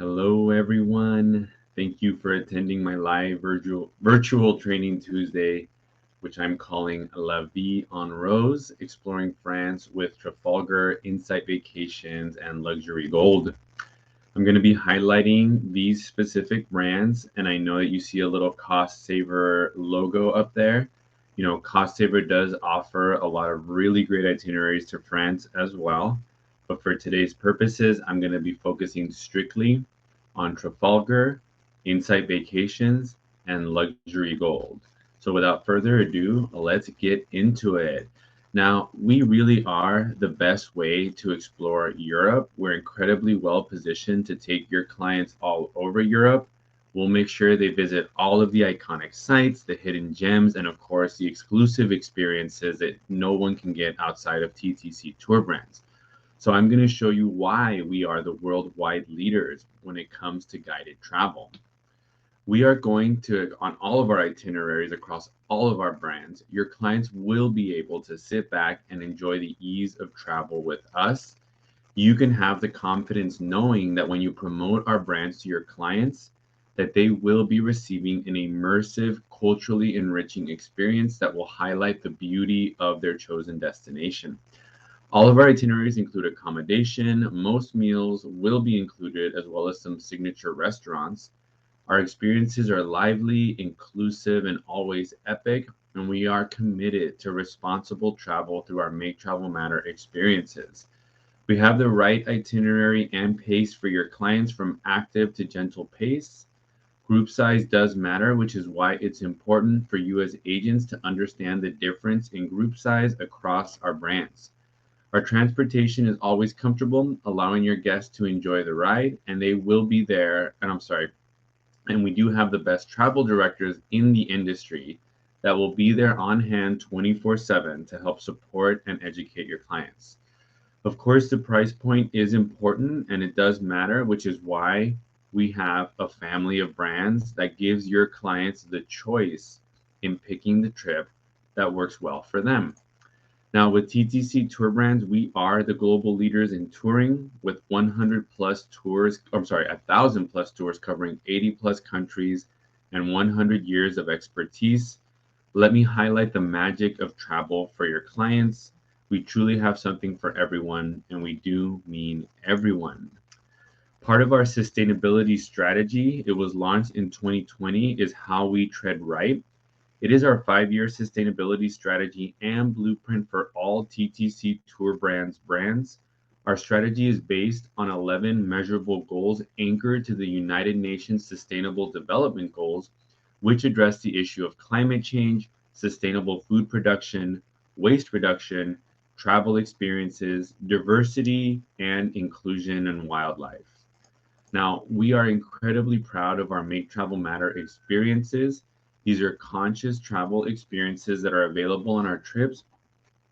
Hello, everyone. Thank you for attending my live virtual training Tuesday, which I'm calling La Vie en Rose, exploring France with Trafalgar, Insight Vacations, and Luxury Gold. I'm going to be highlighting these specific brands, and I know that you see a little Cost Saver logo up there. Cost Saver does offer a lot of really great itineraries to France as well. But for today's purposes, I'm going to be focusing strictly on Trafalgar, Insight Vacations, and Luxury Gold. So without further ado, let's get into it. Now, we really are the best way to explore Europe. We're incredibly well positioned to take your clients all over Europe. We'll make sure they visit all of the iconic sites, the hidden gems, and of course, the exclusive experiences that no one can get outside of TTC tour brands. So I'm going to show you why we are the worldwide leaders when it comes to guided travel. We are going to, on all of our itineraries across all of our brands, your clients will be able to sit back and enjoy the ease of travel with us. You can have the confidence knowing that when you promote our brands to your clients, that they will be receiving an immersive, culturally enriching experience that will highlight the beauty of their chosen destination. All of our itineraries include accommodation. Most meals will be included, as well as some signature restaurants. Our experiences are lively, inclusive, and always epic, and we are committed to responsible travel through our Make Travel Matter experiences. We have the right itinerary and pace for your clients, from active to gentle pace. Group size does matter, which is why it's important for you as agents to understand the difference in group size across our brands. Our transportation is always comfortable, allowing your guests to enjoy the ride, and they will be there. And we do have the best travel directors in the industry that will be there on hand 24/7 to help support and educate your clients. Of course, the price point is important and it does matter, which is why we have a family of brands that gives your clients the choice in picking the trip that works well for them. Now, with TTC Tour Brands, we are the global leaders in touring with 100 plus tours, 1,000 plus tours covering 80 plus countries and 100 years of expertise. Let me highlight the magic of travel for your clients. We truly have something for everyone, and we do mean everyone. Part of our sustainability strategy, it was launched in 2020, is How We Tread Right. It is our 5-year sustainability strategy and blueprint for all TTC Tour brands. Our strategy is based on 11 measurable goals anchored to the United Nations Sustainable Development Goals, which address the issue of climate change, sustainable food production, waste reduction, travel experiences, diversity, and inclusion and wildlife. Now, we are incredibly proud of our Make Travel Matter experiences. These are conscious travel experiences that are available on our trips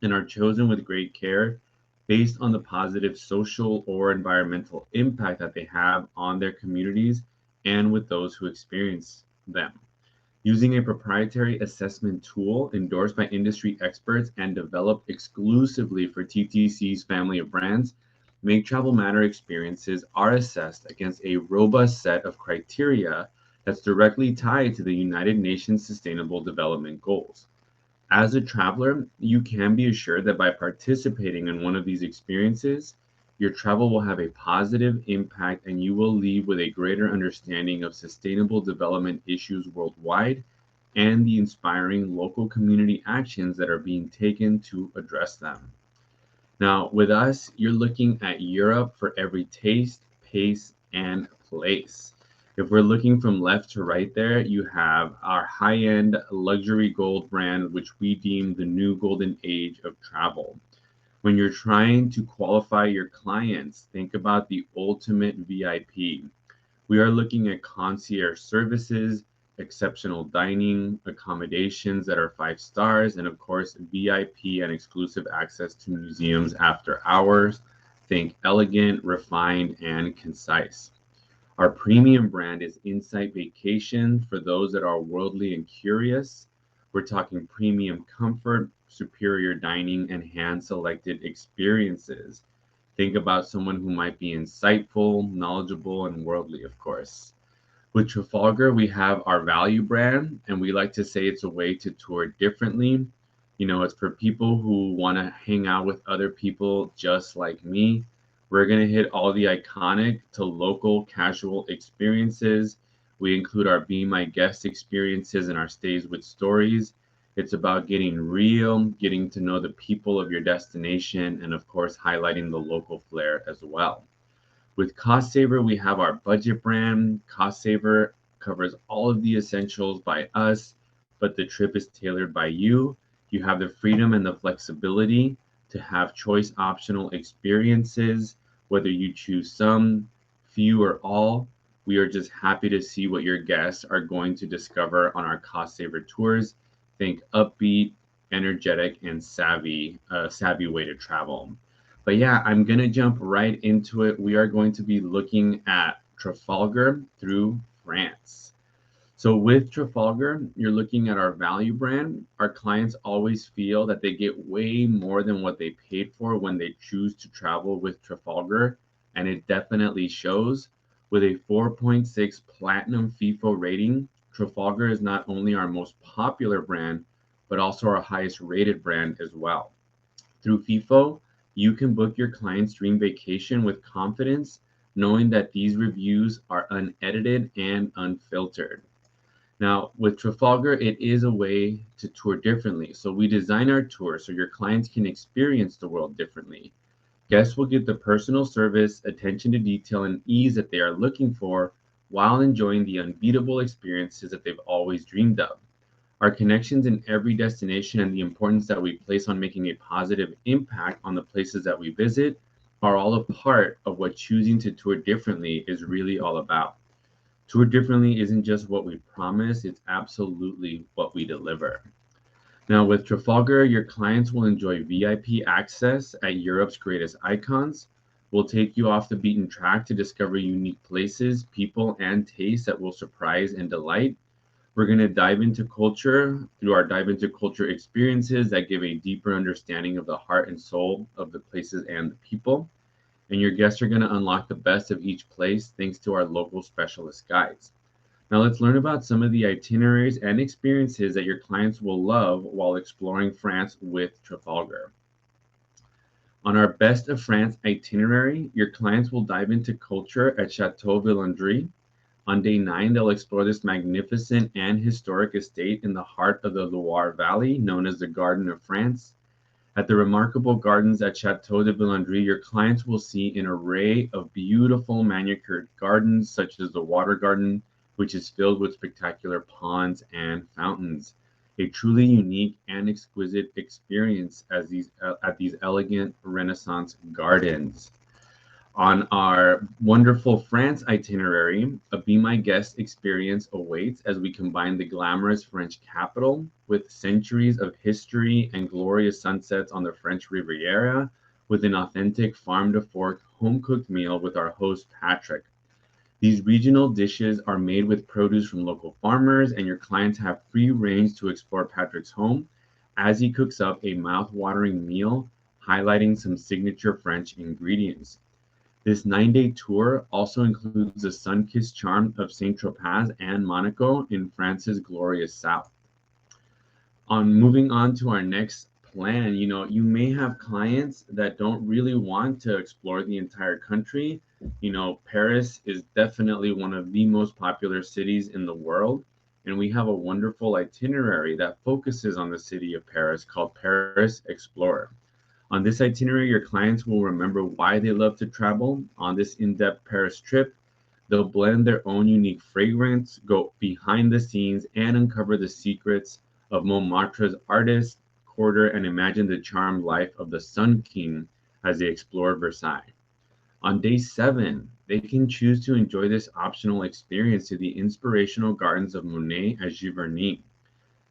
and are chosen with great care based on the positive social or environmental impact that they have on their communities and with those who experience them. Using a proprietary assessment tool endorsed by industry experts and developed exclusively for TTC's family of brands, Make Travel Matter experiences are assessed against a robust set of criteria that's directly tied to the United Nations Sustainable Development Goals. As a traveler, you can be assured that by participating in one of these experiences, your travel will have a positive impact and you will leave with a greater understanding of sustainable development issues worldwide and the inspiring local community actions that are being taken to address them. Now, with us, you're looking at Europe for every taste, pace, and place. If we're looking from left to right there, you have our high-end luxury gold brand, which we deem the new golden age of travel. When you're trying to qualify your clients, think about the ultimate VIP. We are looking at concierge services, exceptional dining, accommodations that are 5 stars, and of course, VIP and exclusive access to museums after hours. Think elegant, refined, and concise. Our premium brand is Insight Vacation for those that are worldly and curious. We're talking premium comfort, superior dining, and hand selected experiences. Think about someone who might be insightful, knowledgeable, and worldly, of course. With Trafalgar, we have our value brand, and we like to say it's a way to tour differently. It's for people who want to hang out with other people just like me. We're going to hit all the iconic to local casual experiences. We include our Be My Guest experiences and our Stays with Stories. It's about getting real, getting to know the people of your destination, and of course, highlighting the local flair as well. With Cost Saver, we have our budget brand. Cost Saver covers all of the essentials by us, but the trip is tailored by you. You have the freedom and the flexibility to have choice optional experiences, whether you choose some, few, or all. We are just happy to see what your guests are going to discover on our Cost Saver tours. Think upbeat, energetic, and savvy way to travel. But yeah, I'm going to jump right into it. We are going to be looking at Trafalgar through France. So with Trafalgar, you're looking at our value brand. Our clients always feel that they get way more than what they paid for when they choose to travel with Trafalgar, and it definitely shows. With a 4.6 platinum FIFO rating, Trafalgar is not only our most popular brand, but also our highest rated brand as well. Through FIFO, you can book your client's dream vacation with confidence, knowing that these reviews are unedited and unfiltered. Now, with Trafalgar, it is a way to tour differently. So we design our tour so your clients can experience the world differently. Guests will get the personal service, attention to detail, and ease that they are looking for while enjoying the unbeatable experiences that they've always dreamed of. Our connections in every destination and the importance that we place on making a positive impact on the places that we visit are all a part of what choosing to tour differently is really all about. Tour differently isn't just what we promise, it's absolutely what we deliver. Now, with Trafalgar, your clients will enjoy VIP access at Europe's greatest icons. We'll take you off the beaten track to discover unique places, people, and tastes that will surprise and delight. We're going to dive into culture through our Dive into Culture experiences that give a deeper understanding of the heart and soul of the places and the people. And your guests are going to unlock the best of each place thanks to our local specialist guides. Now, let's learn about some of the itineraries and experiences that your clients will love while exploring France with Trafalgar. On our Best of France itinerary, your clients will dive into culture at Chateau Villandry. On day 9, they'll explore this magnificent and historic estate in the heart of the Loire Valley, known as the Garden of France. At the remarkable gardens at Chateau de Villandry, your clients will see an array of beautiful manicured gardens, such as the Water Garden, which is filled with spectacular ponds and fountains. A truly unique and exquisite experience at these elegant Renaissance gardens. On our wonderful France itinerary, a Be My Guest experience awaits as we combine the glamorous French capital with centuries of history and glorious sunsets on the French Riviera with an authentic farm to fork home cooked meal with our host Patrick. These regional dishes are made with produce from local farmers, and your clients have free range to explore Patrick's home as he cooks up a mouth-watering meal highlighting some signature French ingredients. This 9-day tour also includes the sun-kissed charm of Saint-Tropez and Monaco in France's glorious south. Moving on to our next plan, you may have clients that don't really want to explore the entire country. Paris is definitely one of the most popular cities in the world, and we have a wonderful itinerary that focuses on the city of Paris called Paris Explorer. On this itinerary, your clients will remember why they love to travel. On this in-depth Paris trip, they'll blend their own unique fragrance, go behind the scenes, and uncover the secrets of Montmartre's artist quarter and imagine the charmed life of the Sun King as they explore Versailles. On day 7, they can choose to enjoy this optional experience to the inspirational gardens of Monet at Giverny.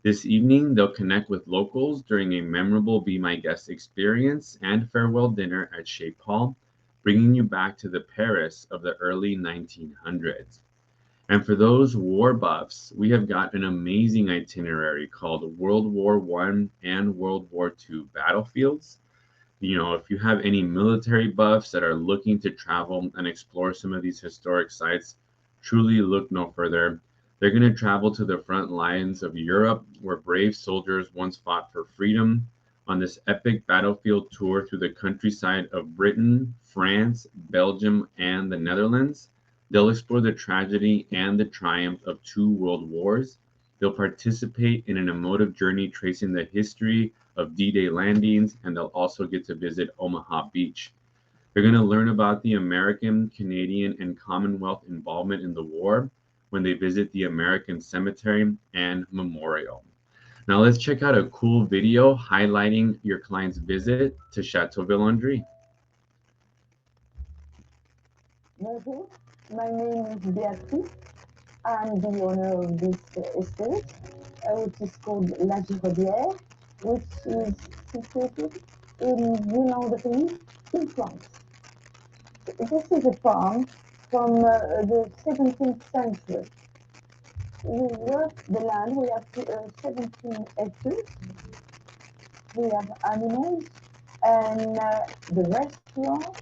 This evening, they'll connect with locals during a memorable Be My Guest experience and farewell dinner at Chez Paul, bringing you back to the Paris of the early 1900s. And for those war buffs, we have got an amazing itinerary called World War I and World War II Battlefields. If you have any military buffs that are looking to travel and explore some of these historic sites, truly look no further. They're going to travel to the front lines of Europe, where brave soldiers once fought for freedom, on this epic battlefield tour through the countryside of Britain, France, Belgium, and the Netherlands. They'll explore the tragedy and the triumph of two world wars. They'll participate in an emotive journey tracing the history of D-Day landings, and they'll also get to visit Omaha Beach. They're going to learn about the American, Canadian, and Commonwealth involvement in the war when they visit the American Cemetery and Memorial. Now let's check out a cool video highlighting your client's visit to Chateau Villandry. Bonjour, my name is Beatrice. I'm the owner of this estate, which is called La Giraudière, which is situated in Villandry in France. This is a farm from the 17th century. We work the land, we have 17 acres, we have animals, and the restaurant.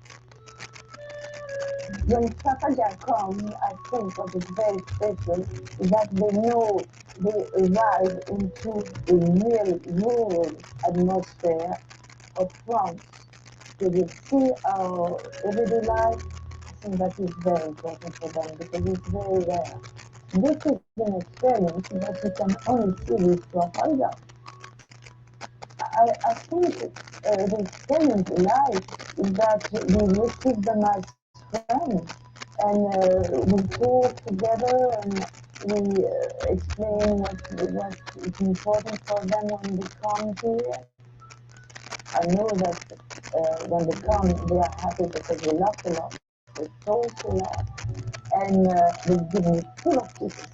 When Trafalgar comes, I think what is very special is that they know they arrive into a real rural atmosphere of France. So they see our everyday life. I think that is very important for them because it's very rare. This is an experience that you can only see with Trafalgar. I think the experience in life is that we receive them as friends and we talk together and we explain what is important for them when they come here. I know that when they come, they are happy because we laugh a lot, we talk a lot, and they give me full of kisses.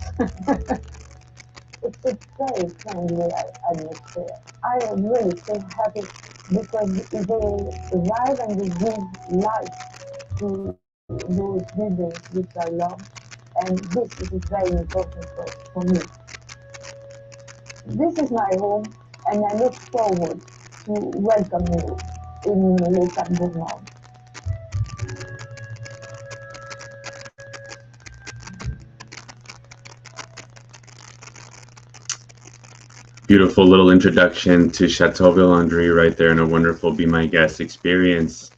It's a very friendly atmosphere. I really feel happy because they arrive and they give life to those buildings which I love, and this is very important for me. This is my home, and I look forward to welcome you in Les Quatre Gourmands. Beautiful little introduction to Chateau Villandry right there, and a wonderful Be My Guest experience.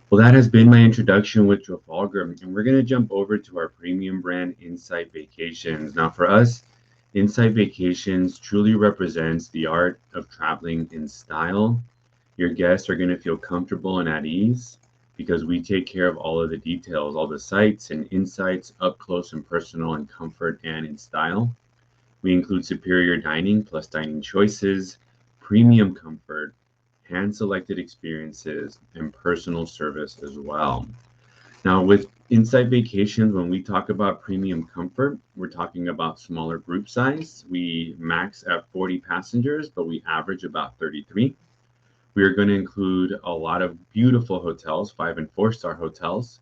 Well, that has been my introduction with Trafalgar, and we're going to jump over to our premium brand, Insight Vacations. Now, for us, Insight Vacations truly represents the art of traveling in style. Your guests are going to feel comfortable and at ease because we take care of all of the details, all the sights and insights up close and personal in comfort and in style. We include superior dining plus dining choices, premium comfort, hand-selected experiences, and personal service as well. Now, with Insight Vacations, when we talk about premium comfort, we're talking about smaller group size. We max at 40 passengers, but we average about 33. We are going to include a lot of beautiful hotels, 5 and 4 star hotels.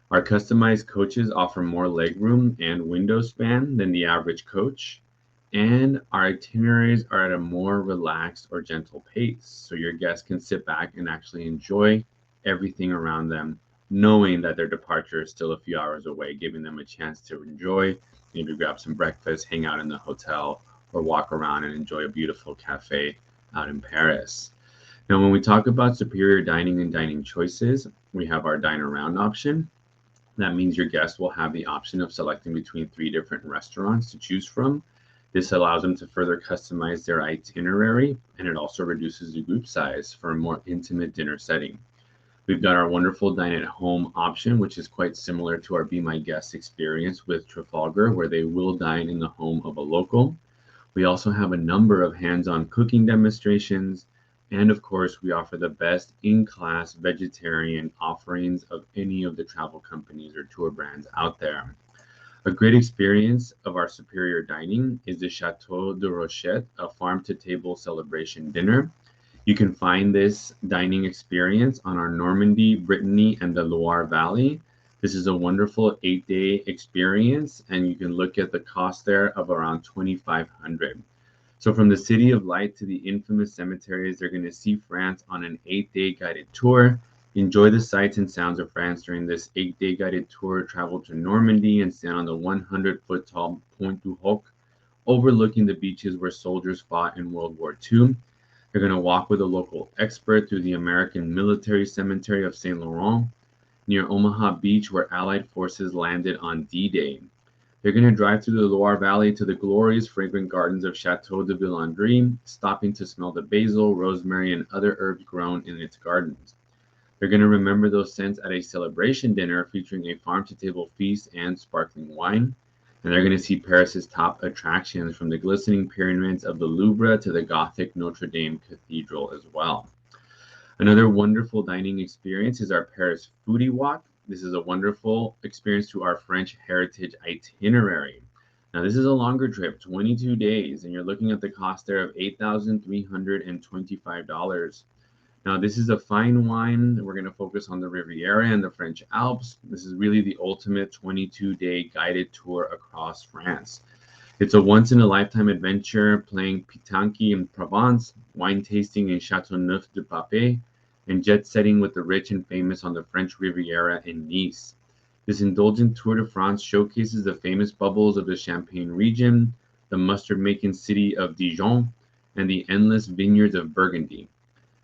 Our customized coaches offer more legroom and window span than the average coach. And our itineraries are at a more relaxed or gentle pace, so your guests can sit back and actually enjoy everything around them, knowing that their departure is still a few hours away, giving them a chance to enjoy, maybe grab some breakfast, hang out in the hotel, or walk around and enjoy a beautiful cafe out in Paris. Now, when we talk about superior dining and dining choices, we have our dine around option. That means your guests will have the option of selecting between 3 different restaurants to choose from. This allows them to further customize their itinerary, and it also reduces the group size for a more intimate dinner setting. We've got our wonderful dine at home option, which is quite similar to our Be My Guest experience with Trafalgar, where they will dine in the home of a local. We also have a number of hands-on cooking demonstrations, and of course, we offer the best in-class vegetarian offerings of any of the travel companies or tour brands out there. A great experience of our superior dining is the Chateau de Rochette, a farm-to-table celebration dinner. You can find this dining experience on our Normandy, Brittany, and the Loire Valley. This is a wonderful 8-day experience, and you can look at the cost there of around 2,500. So, from the City of Light to the infamous cemeteries, they're going to see France on an 8-day guided tour. Enjoy the sights and sounds of France during this 8-day guided tour. Travel to Normandy and stand on the 100-foot tall Point du Hoc, overlooking the beaches where soldiers fought in World War II. They're going to walk with a local expert through the American Military Cemetery of Saint Laurent near Omaha Beach, where Allied forces landed on D-Day. They're going to drive through the Loire Valley to the glorious fragrant gardens of Chateau de Villandry, stopping to smell the basil, rosemary, and other herbs grown in its gardens. They're going to remember those scents at a celebration dinner featuring a farm-to-table feast and sparkling wine. And they're going to see Paris's top attractions, from the glistening pyramids of the Louvre to the Gothic Notre Dame Cathedral as well. Another wonderful dining experience is our Paris Foodie Walk. This is a wonderful experience to our French heritage itinerary. Now, this is a longer trip, 22 days, and you're looking at the cost there of $8,325. Now, this is a fine wine. We're going to focus on the Riviera and the French Alps. This is really the ultimate 22-day guided tour across France. It's a once-in-a-lifetime adventure, playing pétanque in Provence, wine tasting in Châteauneuf-du-Pape, and jet-setting with the rich and famous on the French Riviera in Nice. This indulgent Tour de France showcases the famous bubbles of the Champagne region, the mustard-making city of Dijon, and the endless vineyards of Burgundy.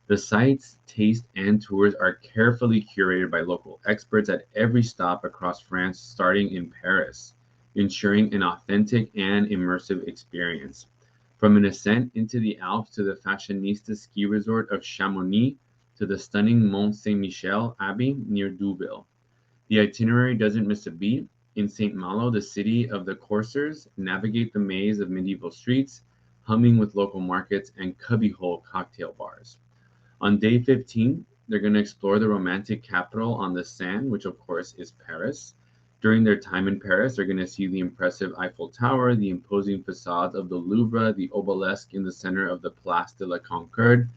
The sights, tastes, and tours are carefully curated by local experts at every stop across France, starting in Paris, ensuring an authentic and immersive experience. From an ascent into the Alps to the fashionista ski resort of Chamonix to the stunning Mont Saint-Michel Abbey near Deauville. The itinerary doesn't miss a beat. In St. Malo, the city of the coursers, navigate the maze of medieval streets, humming with local markets and cubbyhole cocktail bars. On day 15, they're going to explore the romantic capital on the Seine, which of course is Paris. During their time in Paris, they're going to see the impressive Eiffel Tower, the imposing facades of the Louvre, the obelisk in the center of the Place de la Concorde,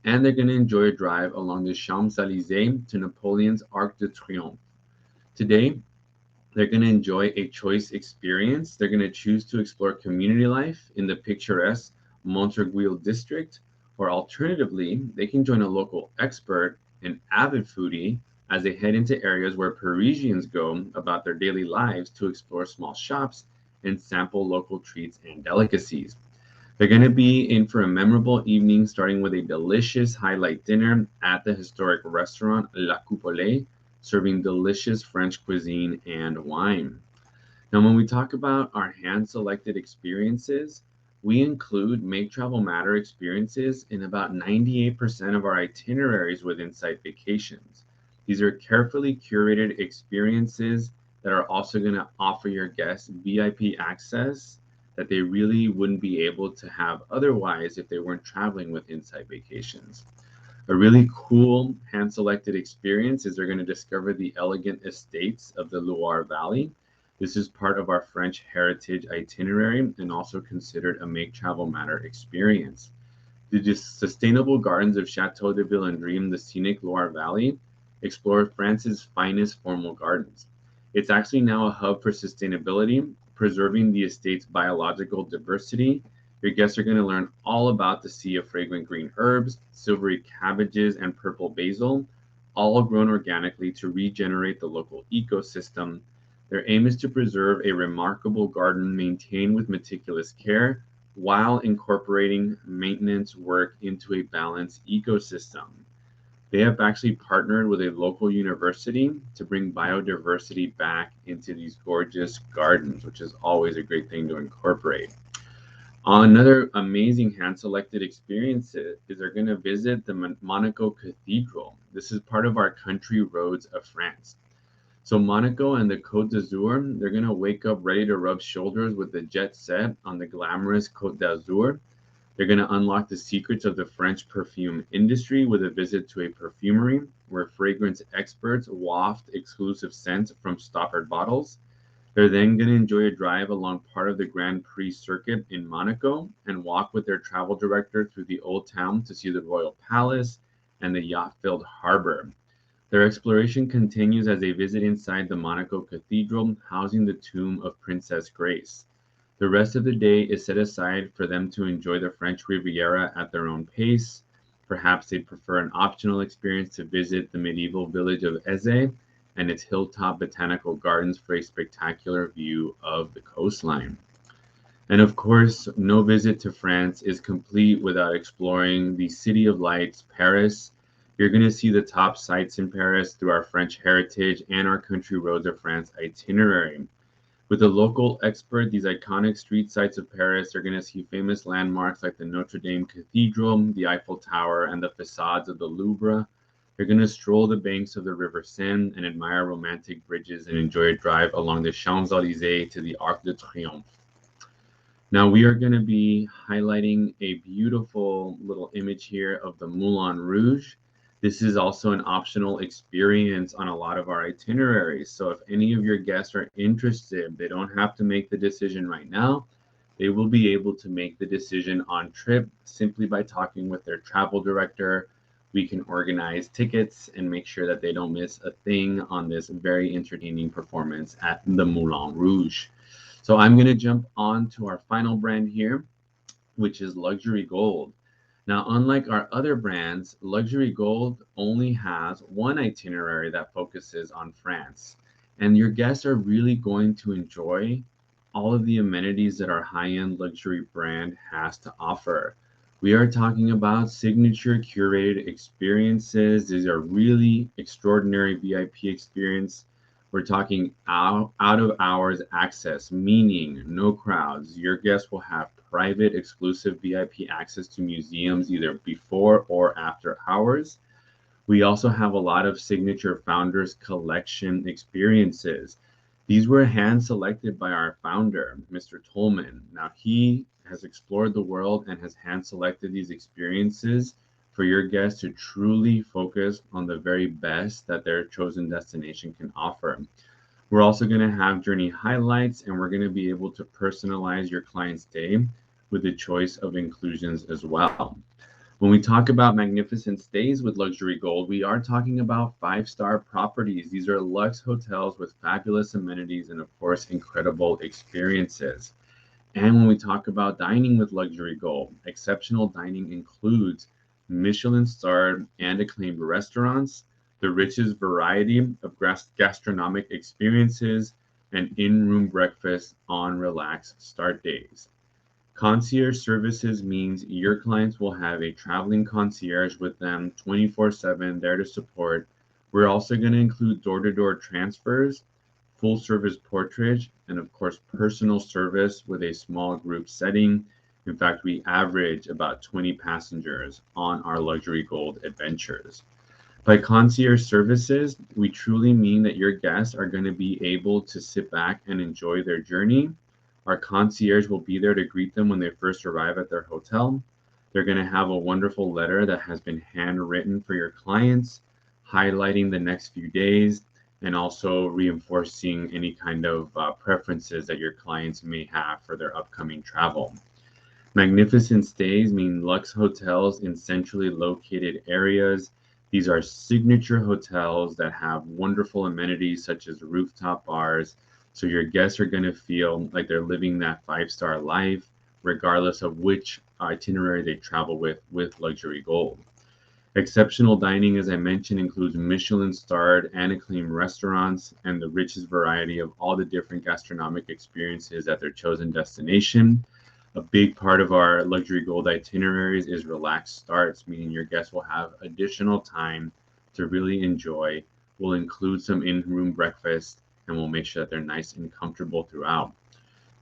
and they're going to enjoy a drive along the Champs-Élysées to Napoleon's Arc de Triomphe. Today, they're going to enjoy a choice experience. They're going to choose to explore community life in the picturesque Montorgueil district, or alternatively, they can join a local expert, an avid foodie, as they head into areas where Parisians go about their daily lives to explore small shops and sample local treats and delicacies. They're going to be in for a memorable evening, starting with a delicious highlight dinner at the historic restaurant La Coupole, serving delicious French cuisine and wine. Now, when we talk about our hand-selected experiences, we include Make Travel Matter experiences in about 98% of our itineraries with Insight Vacations. These are carefully curated experiences that are also going to offer your guests VIP access that they really wouldn't be able to have otherwise if they weren't traveling with Insight Vacations. A really cool hand-selected experience is they're going to discover the elegant estates of the Loire Valley. This is part of our French heritage itinerary and also considered a Make Travel Matter experience. The sustainable gardens of Chateau de Villandry in the scenic Loire Valley explore France's finest formal gardens. It's actually now a hub for sustainability, preserving the estate's biological diversity. Your guests are going to learn all about the sea of fragrant green herbs, silvery cabbages, and purple basil, all grown organically to regenerate the local ecosystem. Their aim is to preserve a remarkable garden maintained with meticulous care while incorporating maintenance work into a balanced ecosystem. They have actually partnered with a local university to bring biodiversity back into these gorgeous gardens, which is always a great thing to incorporate. Another amazing hand-selected experience is they're going to visit the Monaco Cathedral. This is part of our country roads of France. So Monaco and the Côte d'Azur, they're going to wake up ready to rub shoulders with the jet set on the glamorous Côte d'Azur. They're going to unlock the secrets of the French perfume industry with a visit to a perfumery where fragrance experts waft exclusive scents from stoppered bottles. They're then going to enjoy a drive along part of the Grand Prix circuit in Monaco and walk with their travel director through the Old Town to see the Royal Palace and the yacht-filled harbor. Their exploration continues as they visit inside the Monaco Cathedral, housing the tomb of Princess Grace. The rest of the day is set aside for them to enjoy the French Riviera at their own pace. Perhaps they'd prefer an optional experience to visit the medieval village of Eze and its hilltop botanical gardens for a spectacular view of the coastline. And of course, no visit to France is complete without exploring the City of Lights, Paris. You're going to see the top sites in Paris through our French heritage and our Country Roads of France itinerary. With a local expert, these iconic street sites of Paris are going to see famous landmarks like the Notre Dame Cathedral, the Eiffel Tower, and the facades of the Louvre. You're going to stroll the banks of the River Seine and admire romantic bridges and enjoy a drive along the Champs-Élysées to the Arc de Triomphe. Now we are going to be highlighting a beautiful little image here of the Moulin Rouge. This is also an optional experience on a lot of our itineraries. So if any of your guests are interested, they don't have to make the decision right now. They will be able to make the decision on trip simply by talking with their travel director. We can organize tickets and make sure that they don't miss a thing on this very entertaining performance at the Moulin Rouge. So I'm going to jump on to our final brand here, which is Luxury Gold. Now, unlike our other brands, Luxury Gold only has one itinerary that focuses on France. And your guests are really going to enjoy all of the amenities that our high-end luxury brand has to offer. We are talking about signature curated experiences. These are really extraordinary VIP experience. We're talking out of hours access, meaning no crowds. Your guests will have private, exclusive VIP access to museums either before or after hours. We also have a lot of signature founders collection experiences. These were hand selected by our founder, Mr. Tolman. Now, he has explored the world and has hand selected these experiences for your guests to truly focus on the very best that their chosen destination can offer. We're also going to have journey highlights, and we're going to be able to personalize your client's day with the choice of inclusions as well. When we talk about magnificent stays with Luxury Gold, we are talking about five-star properties. These are luxe hotels with fabulous amenities and, of course, incredible experiences. And when we talk about dining with Luxury Gold, exceptional dining includes Michelin-starred and acclaimed restaurants, the richest variety of gastronomic experiences, and in-room breakfast on relaxed start days. Concierge services means your clients will have a traveling concierge with them 24/7 there to support. We're also going to include door-to-door transfers, full service porterage, and of course, personal service with a small group setting. In fact, we average about 20 passengers on our Luxury Gold adventures. By concierge services, we truly mean that your guests are going to be able to sit back and enjoy their journey. Our concierge will be there to greet them when they first arrive at their hotel. They're going to have a wonderful letter that has been handwritten for your clients, highlighting the next few days and also reinforcing any kind of preferences that your clients may have for their upcoming travel. Magnificent stays mean luxe hotels in centrally located areas. These are signature hotels that have wonderful amenities such as rooftop bars. So your guests are going to feel like they're living that five-star life, regardless of which itinerary they travel with Luxury Gold. Exceptional dining, as I mentioned, includes Michelin-starred and acclaimed restaurants and the richest variety of all the different gastronomic experiences at their chosen destination. A big part of our Luxury Gold itineraries is relaxed starts, meaning your guests will have additional time to really enjoy. We'll include some in-room breakfast, and we'll make sure that they're nice and comfortable throughout.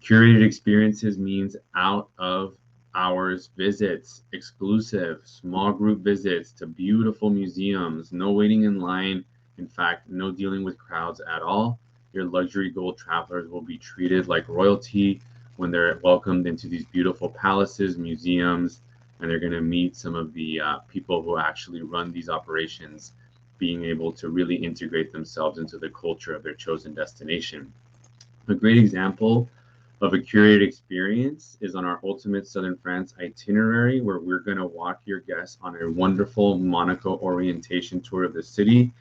Curated experiences means out of hours visits, exclusive small group visits to beautiful museums, no waiting in line. In fact, no dealing with crowds at all. Your Luxury Gold travelers will be treated like royalty when they're welcomed into these beautiful palaces, museums, and they're going to meet some of the people who actually run these operations, being able to really integrate themselves into the culture of their chosen destination. A great example of a curated experience is on our Ultimate Southern France itinerary, where we're going to walk your guests on a wonderful Monaco orientation tour of the city.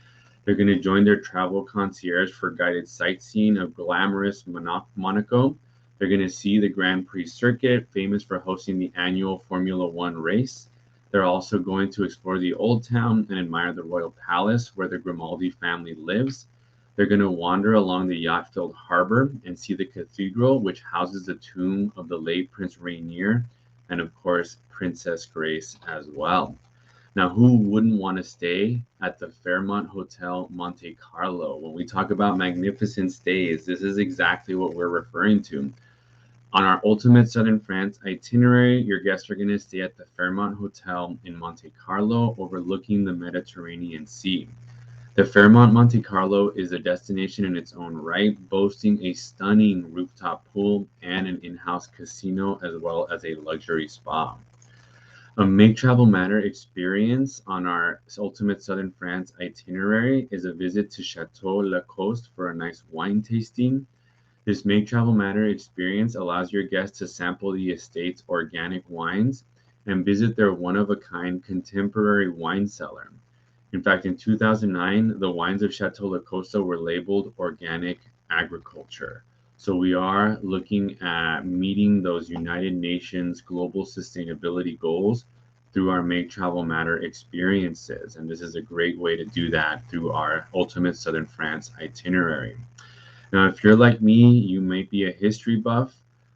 They're going to join their travel concierge for guided sightseeing of glamorous Monaco, They're going to see the Grand Prix circuit, famous for hosting the annual Formula One race. They're also going to explore the Old Town and admire the Royal Palace where the Grimaldi family lives. They're going to wander along the yacht-filled harbor and see the cathedral, which houses the tomb of the late Prince Rainier, and of course, Princess Grace as well. Now, who wouldn't want to stay at the Fairmont Hotel Monte Carlo? When we talk about magnificent stays, this is exactly what we're referring to. On our Ultimate Southern France itinerary, your guests are going to stay at the Fairmont Hotel in Monte Carlo, overlooking the Mediterranean Sea. The Fairmont Monte Carlo is a destination in its own right, boasting a stunning rooftop pool and an in-house casino, as well as a luxury spa. A Make Travel Matter experience on our Ultimate Southern France itinerary is a visit to Chateau Lacoste for a nice wine tasting. This Make Travel Matter experience allows your guests to sample the estate's organic wines and visit their one-of-a-kind contemporary wine cellar. In fact, in 2009, the wines of Chateau Lacoste were labeled organic agriculture. So we are looking at meeting those United Nations global sustainability goals through our Make Travel Matter experiences. And this is a great way to do that through our Ultimate Southern France itinerary. Now, if you're like me, you might be a history buff.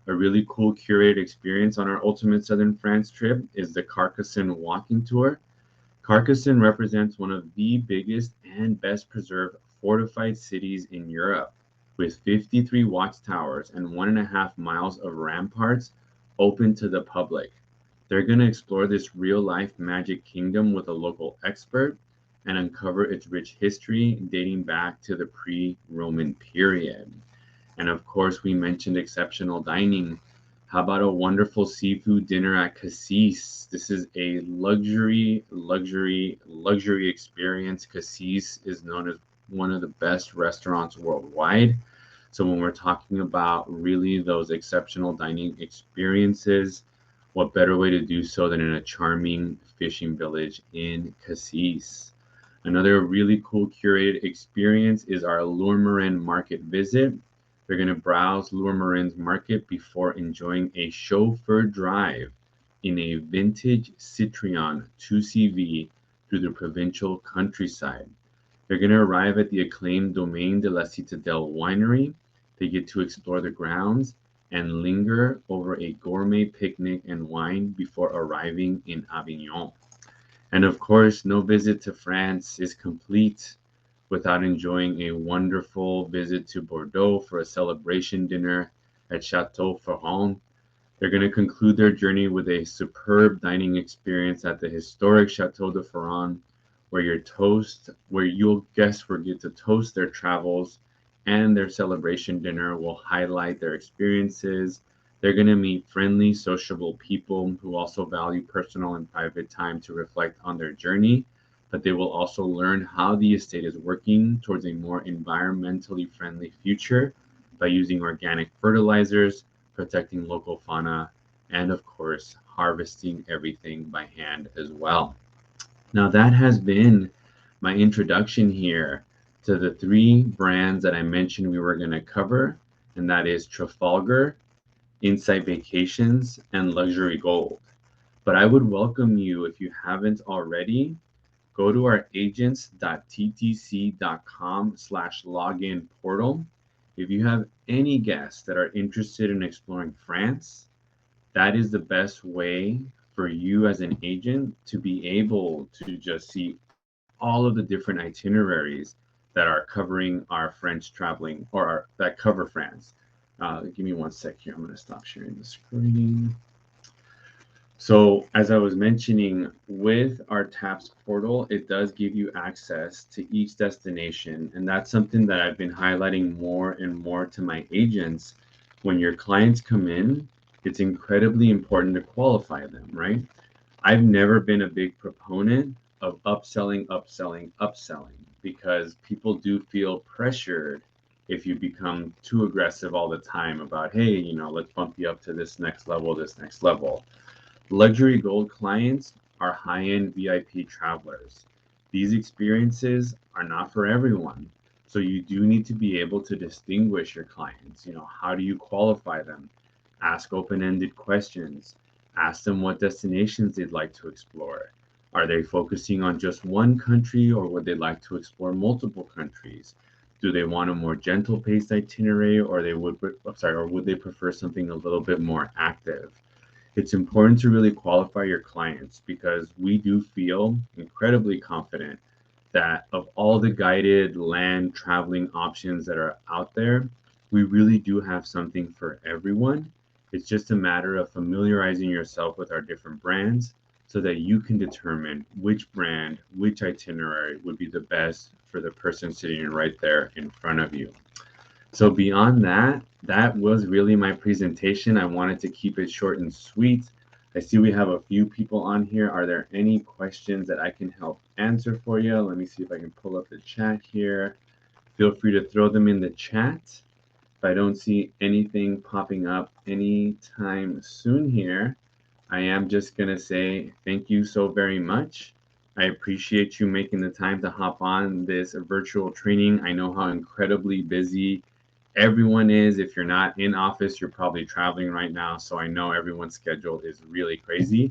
A really cool curated experience on our Ultimate Southern France trip is the Carcassonne walking tour. Carcassonne represents one of the biggest and best preserved fortified cities in Europe, with 53 watchtowers and 1.5 miles of ramparts open to the public. They're going to explore this real life magic kingdom with a local expert and uncover its rich history dating back to the pre Roman period. And of course, we mentioned exceptional dining. How about a wonderful seafood dinner at Cassis? This is a luxury experience. Cassis is known as one of the best restaurants worldwide. So when we're talking about really those exceptional dining experiences, what better way to do so than in a charming fishing village in Cassis? Another really cool curated experience is our Lourmarin market visit. They're going to browse Lourmarin's market before enjoying a chauffeur drive in a vintage Citroën 2CV through the provincial countryside. They're going to arrive at the acclaimed Domaine de la Citadelle winery. They get to explore the grounds and linger over a gourmet picnic and wine before arriving in Avignon. And of course, no visit to France is complete without enjoying a wonderful visit to Bordeaux for a celebration dinner at Chateau Ferrand. They're going to conclude their journey with a superb dining experience at the historic Chateau de Ferrand, where your guests will get to toast their travels, and their celebration dinner will highlight their experiences. They're going to meet friendly, sociable people who also value personal and private time to reflect on their journey, but they will also learn how the estate is working towards a more environmentally friendly future by using organic fertilizers, protecting local fauna, and of course, harvesting everything by hand as well. Now, that has been my introduction here to the three brands that I mentioned we were going to cover, and that is Trafalgar, Insight Vacations, and Luxury Gold. But I would welcome you, if you haven't already, go to our agents.ttc.com/login portal. If you have any guests that are interested in exploring France, that is the best way for you as an agent to be able to just see all of the different itineraries that are covering our French traveling that cover France. Give me 1 sec here. I'm going to stop sharing the screen. So as I was mentioning, with our TAPS portal, it does give you access to each destination. And that's something that I've been highlighting more and more to my agents. When your clients come in, it's incredibly important to qualify them, right? I've never been a big proponent of upselling, because people do feel pressured if you become too aggressive all the time about, hey, let's bump you up to this next level, this next level. Luxury Gold clients are high-end VIP travelers. These experiences are not for everyone. So you do need to be able to distinguish your clients. How do you qualify them? Ask open-ended questions. Ask them what destinations they'd like to explore. Are they focusing on just one country, or would they like to explore multiple countries? Do they want a more gentle paced itinerary, or would they prefer something a little bit more active? It's important to really qualify your clients, because we do feel incredibly confident that of all the guided land traveling options that are out there, we really do have something for everyone. It's just a matter of familiarizing yourself with our different brands so that you can determine which brand, which itinerary would be the best for the person sitting right there in front of you. So beyond that, that was really my presentation. I wanted to keep it short and sweet. I see we have a few people on here. Are there any questions that I can help answer for you? Let me see if I can pull up the chat here. Feel free to throw them in the chat. If I don't see anything popping up anytime soon here, I am just going to say thank you so very much. I appreciate you making the time to hop on this virtual training. I know how incredibly busy everyone is. If you're not in office, you're probably traveling right now. So I know everyone's schedule is really crazy.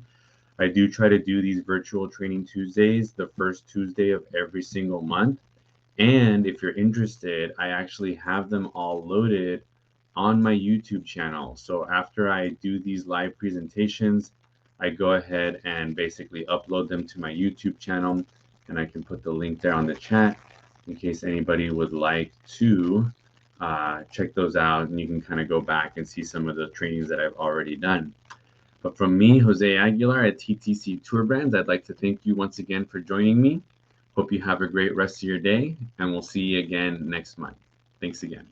I do try to do these virtual training Tuesdays, the first Tuesday of every single month. And if you're interested, I actually have them all loaded on my YouTube channel. So after I do these live presentations, I go ahead and basically upload them to my YouTube channel, and I can put the link there on the chat in case anybody would like to check those out, and you can kind of go back and see some of the trainings that I've already done. But from me, Jose Aguilar at TTC Tour Brands, I'd like to thank you once again for joining me. Hope you have a great rest of your day, and we'll see you again next month. Thanks again.